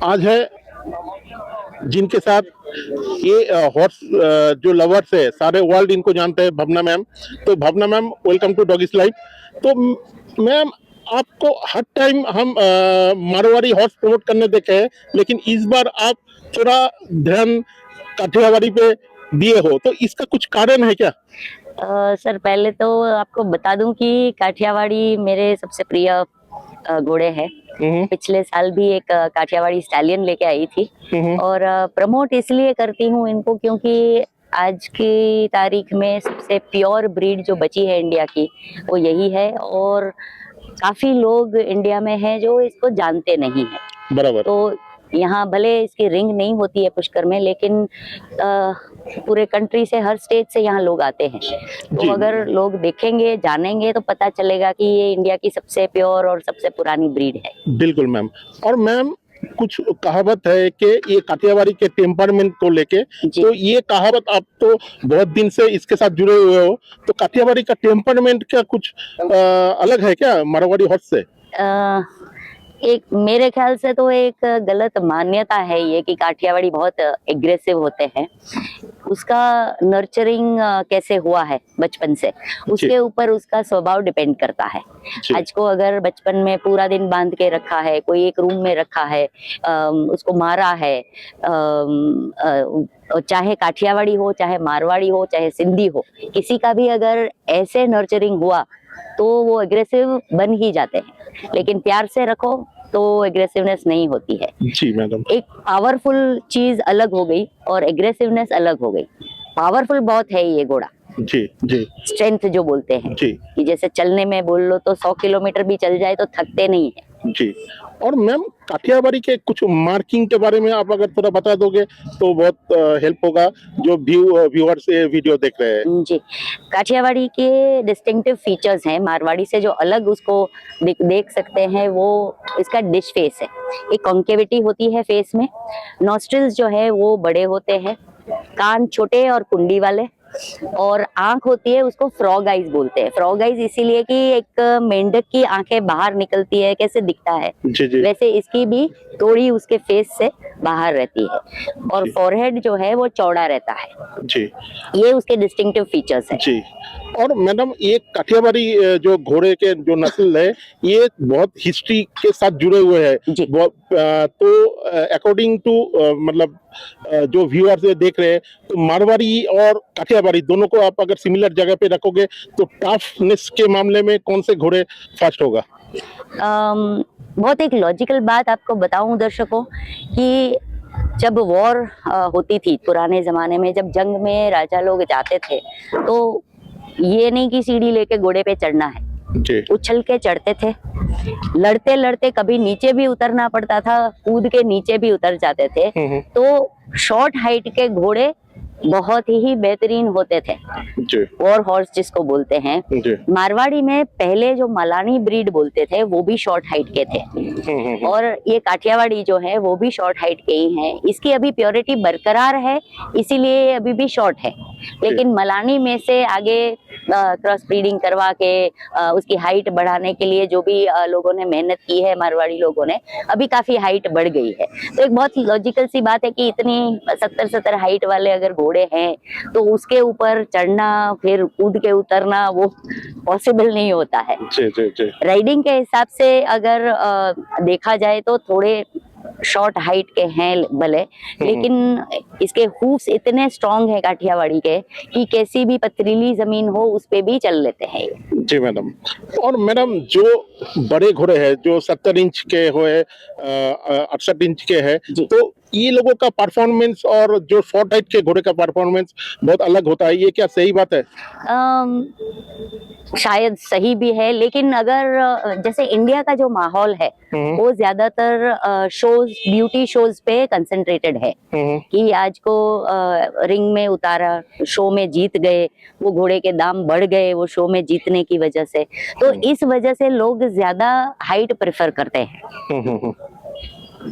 आज है जिनके साथ ये हॉर्स जो लवर्स है सारे वर्ल्ड इनको जानते हैं, भावना मैम। तो भावना मैम, वेलकम टू डॉगिस लाइफ। तो मैम, आपको हर टाइम हम मारवाड़ी हॉर्स प्रमोट करने देखे हैं, लेकिन इस बार आप थोड़ा ध्यान काठियावाड़ी पे दिए हो, तो इसका कुछ कारण है क्या? सर, पहले तो आपको बता दूं कि काठियावाड़ी मेरे सबसे प्रिय घोड़े हैं। पिछले साल भी एक काठियावाड़ी स्टैलियन लेके आई थी और प्रमोट इसलिए करती हूँ इनको क्योंकि आज की तारीख में सबसे प्योर ब्रीड जो बची है इंडिया की, वो यही है। और काफी लोग इंडिया में हैं जो इसको जानते नहीं है। बराबर। तो यहाँ भले इसकी रिंग नहीं होती है पुष्कर में, लेकिन पूरे कंट्री से, हर स्टेट से यहाँ लोग आते हैं। तो अगर लोग देखेंगे, जानेंगे, तो पता चलेगा कि ये इंडिया की सबसे प्योर और सबसे पुरानी ब्रीड है। बिल्कुल मैम। और मैम, कुछ कहावत है कि ये काठियावाड़ी के टेम्परमेंट को लेके, तो ये कहावत आप तो बहुत दिन से इसके साथ जुड़े हुए हो, तो काठियावाड़ी का टेम्परमेंट क्या कुछ अलग है क्या मारवाड़ी हॉर्स से? एक मेरे ख्याल से तो एक गलत मान्यता है ये कि काठियावाड़ी बहुत एग्रेसिव होते हैं। उसका नर्चरिंग कैसे हुआ है बचपन से, उसके ऊपर उसका स्वभाव डिपेंड करता है। आज को अगर बचपन में पूरा दिन बांध के रखा है, कोई एक रूम में रखा है, उसको मारा है, चाहे काठियावाड़ी हो, चाहे मारवाड़ी हो, चाहे सिंधी हो, किसी का भी अगर ऐसे नर्चरिंग हुआ तो वो एग्रेसिव बन ही जाते हैं। लेकिन प्यार से रखो तो एग्रेसिवनेस नहीं होती है। जी मैडम। एक पावरफुल चीज अलग हो गई और एग्रेसिवनेस अलग हो गई। पावरफुल बहुत है ये घोड़ा। जी जी। स्ट्रेंथ जो बोलते हैं जी, कि जैसे चलने में बोल लो तो 100 किलोमीटर भी चल जाए तो थकते नहीं है। जी। और मैम, काठियावाड़ी के कुछ मार्किंग के बारे में आप अगर थोड़ा बता दोगे तो बहुत हेल्प होगा, जो व्यूअर्स ये वीडियो देख रहे हैं। जी, काठियावाड़ी के डिस्टिंक्टिव फीचर्स हैं। मारवाड़ी से जो अलग उसको देख सकते हैं वो इसका डिश फेस है। एक कॉन्केविटी होती है फेस में। नॉस्ट्रिल्स जो है वो बड़े होते हैं, कान छोटे और कुंडी वाले, और आंख होती है, उसको फ्रॉग आइज बोलते हैं। फ्रॉग आइज इसीलिए कि एक मेंढक की आंखें बाहर निकलती है, कैसे दिखता है वैसे इसकी भी थोड़ी उसके फेस से बाहर रहती है। और फॉरहेड जो है वो चौड़ा रहता है। जी, ये उसके डिस्टिंक्टिव फीचर्स है। जी। और मैडम, ये काठियावाड़ी जो घोड़े के जो नस्ल है, ये बहुत हिस्ट्री के साथ जुड़े हुए हैं। तो अकॉर्डिंग टू मतलब जो व्यूअर्स देख रहे हैं, तो मारवाड़ी और काठियावाड़ी दोनों को आप अगर सिमिलर जगह पे रखोगे तो टफनेस के मामले में कौन से घोड़े फास्ट होगा? बहुत एक लॉजिकल बात आपको बताऊं दर्शकों कि जब वॉर होती थी पुराने जमाने में, जब जंग में राजा लोग जाते थे, तो ये नहीं कि सीढ़ी लेके घोड़े पे चढ़ना है, उछल के चढ़ते थे। लड़ते लड़ते कभी नीचे भी उतरना पड़ता था, कूद के नीचे भी उतर जाते थे। तो शॉर्ट हाइट के घोड़े बहुत ही बेहतरीन होते थे, वॉर हॉर्स जिसको बोलते हैं। मारवाड़ी में पहले जो मलानी ब्रीड बोलते थे वो भी शॉर्ट हाइट के थे, और ये काठियावाड़ी जो है वो भी शॉर्ट हाइट के ही हैं। इसकी अभी प्योरिटी बरकरार है, इसीलिए अभी भी शॉर्ट है। लेकिन मलानी में से आगे क्रॉस ब्रीडिंग करवा के उसकी हाइट बढ़ाने के लिए जो भी लोगों ने मेहनत की है, मारवाड़ी लोगों ने, अभी काफी हाइट बढ़ गई है। तो एक बहुत लॉजिकल सी बात है कि इतनी 70-70 हाइट वाले अगर घोड़े हैं तो उसके ऊपर चढ़ना फिर कूद के उतरना वो पॉसिबल नहीं होता है। राइडिंग के हिसाब से अगर देखा जाए तो थोड़े शॉर्ट हाइट के हैं भले, लेकिन इसके हूफ्स इतने स्ट्रॉन्ग है काठियावाड़ी के कि कैसी भी पथरीली जमीन हो उस पे भी चल लेते हैं। जी मैडम। और मैडम, जो बड़े घोड़े हैं जो 70 इंच के हुए, 68 इंच के हैं, तो ये लोगों का परफॉर्मेंस और जो शॉर्ट हाइट के घोड़े का परफॉर्मेंस बहुत अलग होता है, ये क्या सही बात है? शायद सही भी है, लेकिन अगर जैसे इंडिया का जो माहौल है वो ज्यादातर शोज, ब्यूटी शोज पे कंसंट्रेटेड है कि आज को रिंग में उतारा, शो में जीत गए, वो घोड़े के दाम बढ़ गए वो शो में जीतने की वजह से। तो इस वजह से लोग ज्यादा हाइट प्रेफर करते हैं।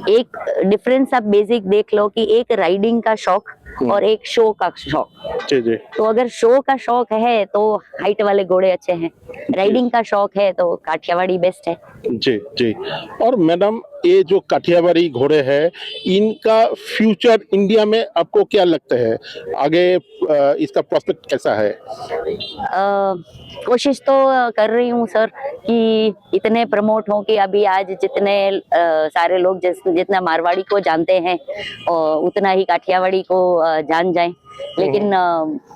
एक डिफरेंस आप बेसिक देख लो कि एक राइडिंग का शौक और एक शो का शौक। जी जी तो अगर शो का शौक है तो हाइट वाले घोड़े अच्छे हैं, राइडिंग का शौक है तो काठियावाड़ी बेस्ट है। जी जी। और मैडम ये जो काठियावाड़ी घोड़े हैं, इनका फ्यूचर इंडिया में आपको क्या लगता है? आगे इसका प्रोस्पेक्ट कैसा है? कोशिश तो कर रही हूँ सर कि इतने प्रमोट हो कि अभी आज जितने सारे लोग जितना मारवाड़ी को जानते हैं उतना ही काठियावाड़ी को जान जाएं, लेकिन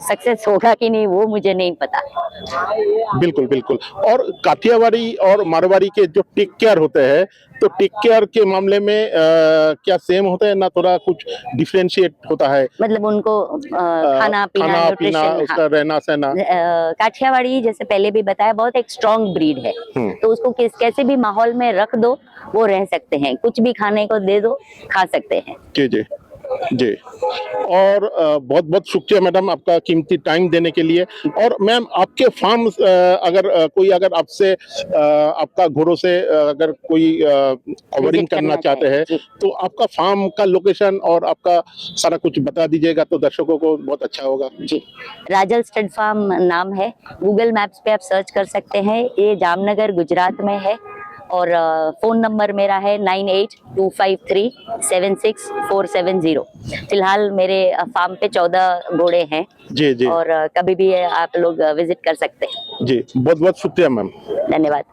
सक्सेस होगा कि नहीं वो मुझे नहीं पता। बिल्कुल बिल्कुल। और काठियावाड़ी और मारवाड़ी के जो टेक केयर होते हैं, तो टेक केयर के मामले में क्या सेम होता है ना, थोड़ा कुछ डिफरेंशिएट होता है? मतलब उनको खाना पीना, खाना पीना, न्यूट्रिशन, उसका रहना सहना। काठियावाड़ी जैसे पहले भी बताया बहुत एक स्ट्रॉन्ग ब्रीड है, तो उसको कैसे भी माहौल में रख दो वो रह सकते हैं, कुछ भी खाने को दे दो खा सकते हैं। जी जी जी। और बहुत बहुत शुक्रिया मैडम आपका कीमती टाइम देने के लिए। और मैम आपके फार्म अगर कोई अगर आपसे आपका घोड़ों से अगर कोई कवरिंग विजिट करना करना चाहते हैं, जी। तो आपका फार्म का लोकेशन और आपका सारा कुछ बता दीजिएगा तो दर्शकों को बहुत अच्छा होगा। जी, राजल स्टड फार्म नाम है, गूगल मैप्स पे आप सर्च कर सकते हैं। ये जामनगर गुजरात में है और फोन नंबर मेरा है 9825376470। फिलहाल मेरे फार्म पे 14 घोड़े हैं जी जी और कभी भी आप लोग विजिट कर सकते हैं। जी। बहुत बहुत शुक्रिया मैम। धन्यवाद।